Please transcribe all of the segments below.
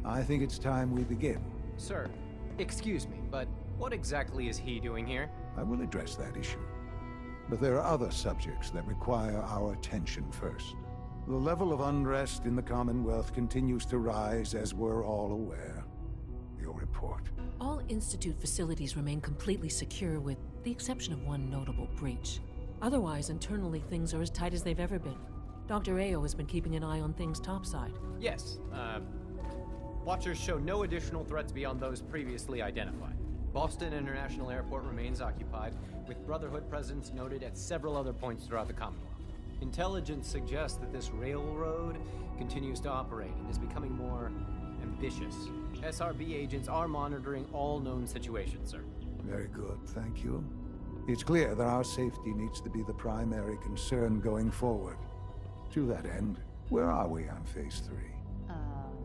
I think it's time we begin. Sir, excuse me, but what exactly is he doing here? I will address that issue. But there are other subjects that require our attention first. The level of unrest in the Commonwealth continues to rise, as we're all aware. Your report. All Institute facilities remain completely secure with the exception of one notable breach. Otherwise, internally, things are as tight as they've ever been. Dr. Ayo has been keeping an eye on things topside. Yes, Watchers show no additional threats beyond those previously identified. Boston International Airport remains occupied, with Brotherhood presence noted at several other points throughout the Commonwealth. Intelligence suggests that this railroad continues to operate and is becoming more ambitious. SRB agents are monitoring all known situations, sir. Very good, thank you. It's clear that our safety needs to be the primary concern going forward. To that end, where are we on Phase 3?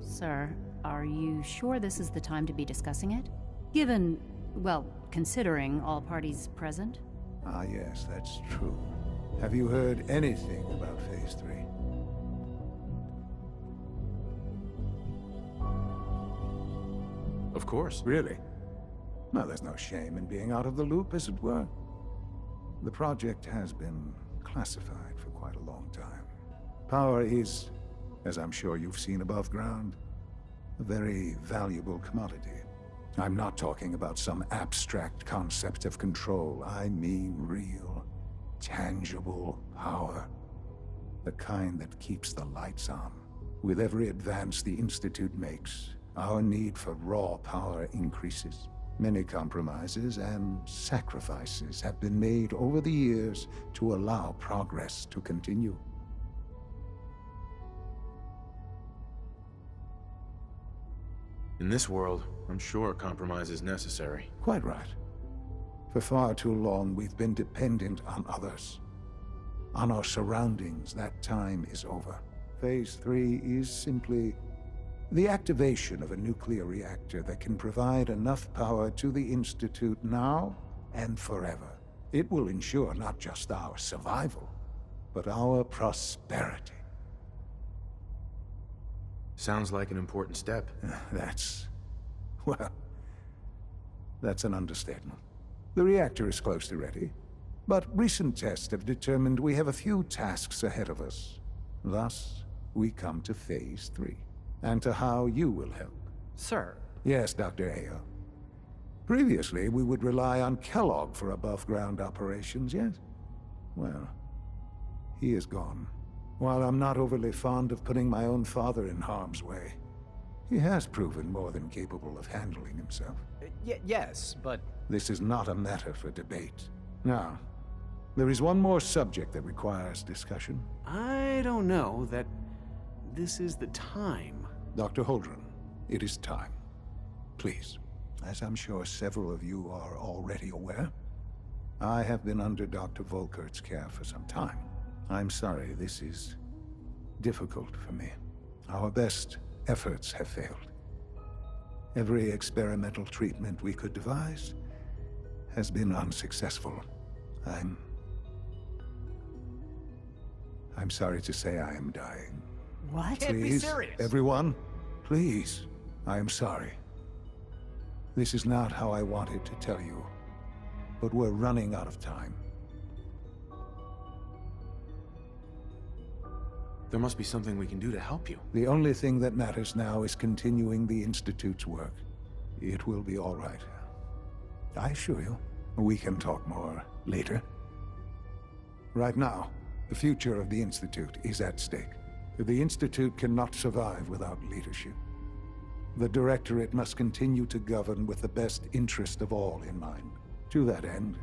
Sir, are you sure this is the time to be discussing it? Given, well, considering all parties present? Ah, yes, that's true. Have you heard anything about Phase 3? Of course. Really? Well, there's no shame in being out of the loop, as it were. The project has been classified for quite a long time. Power is, as I'm sure you've seen above ground, a very valuable commodity. I'm not talking about some abstract concept of control. I mean real, tangible power. The kind that keeps the lights on. With every advance the Institute makes, our need for raw power increases. Many compromises and sacrifices have been made over the years to allow progress to continue. In this world, I'm sure compromise is necessary. Quite right. For far too long, we've been dependent on others. On our surroundings. That time is over. Phase 3 is simply the activation of a nuclear reactor that can provide enough power to the Institute now and forever. It will ensure not just our survival, but our prosperity. Sounds like an important step. Well, that's an understatement. The reactor is close to ready, but recent tests have determined we have a few tasks ahead of us. Thus, we come to Phase 3, and to how you will help. Sir. Yes, Dr. Ayo. Previously, we would rely on Kellogg for above-ground operations, yes? Well, he is gone. While I'm not overly fond of putting my own father in harm's way, he has proven more than capable of handling himself. Yes, but... This is not a matter for debate. Now, there is one more subject that requires discussion. I don't know that this is the time. Dr. Holdren, it is time. Please, as I'm sure several of you are already aware, I have been under Dr. Volkert's care for some time. I'm sorry, this is difficult for me. Our best efforts have failed. Every experimental treatment we could devise has been unsuccessful. I'm sorry to say I am dying. What? Can't be serious. Everyone, please. I am sorry. This is not how I wanted to tell you, but we're running out of time. There must be something we can do to help you. The only thing that matters now is continuing the Institute's work. It will be all right. I assure you, we can talk more later. Right now, the future of the Institute is at stake. The Institute cannot survive without leadership. The Directorate must continue to govern with the best interest of all in mind. To that end,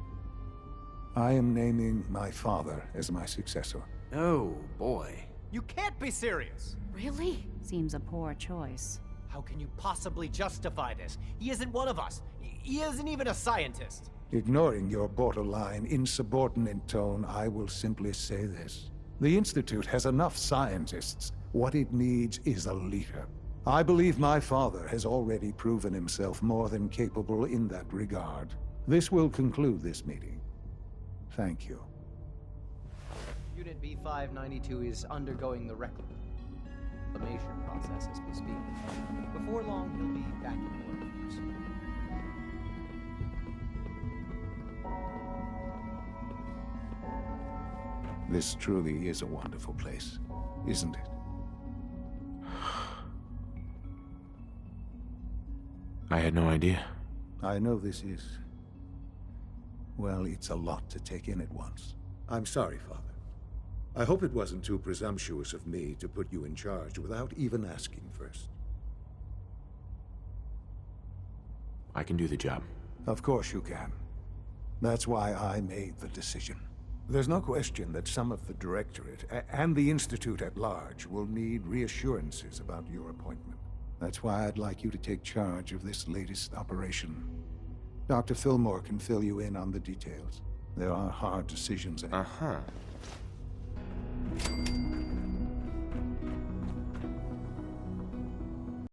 I am naming my father as my successor. Oh, boy. You can't be serious! Really? Seems a poor choice. How can you possibly justify this? He isn't one of us. He isn't even a scientist. Ignoring your borderline, insubordinate tone, I will simply say this. The Institute has enough scientists. What it needs is a leader. I believe my father has already proven himself more than capable in that regard. This will conclude this meeting. Thank you. Unit B592 is undergoing the acclimation process as we speak. Before long, he'll be back in the workforce. This truly is a wonderful place, isn't it? I had no idea. I know this is... well, it's a lot to take in at once. I'm sorry, Father. I hope it wasn't too presumptuous of me to put you in charge without even asking first. I can do the job. Of course you can. That's why I made the decision. There's no question that some of the Directorate and the Institute at large will need reassurances about your appointment. That's why I'd like you to take charge of this latest operation. Dr. Fillmore can fill you in on the details. There are hard decisions ahead. Uh-huh.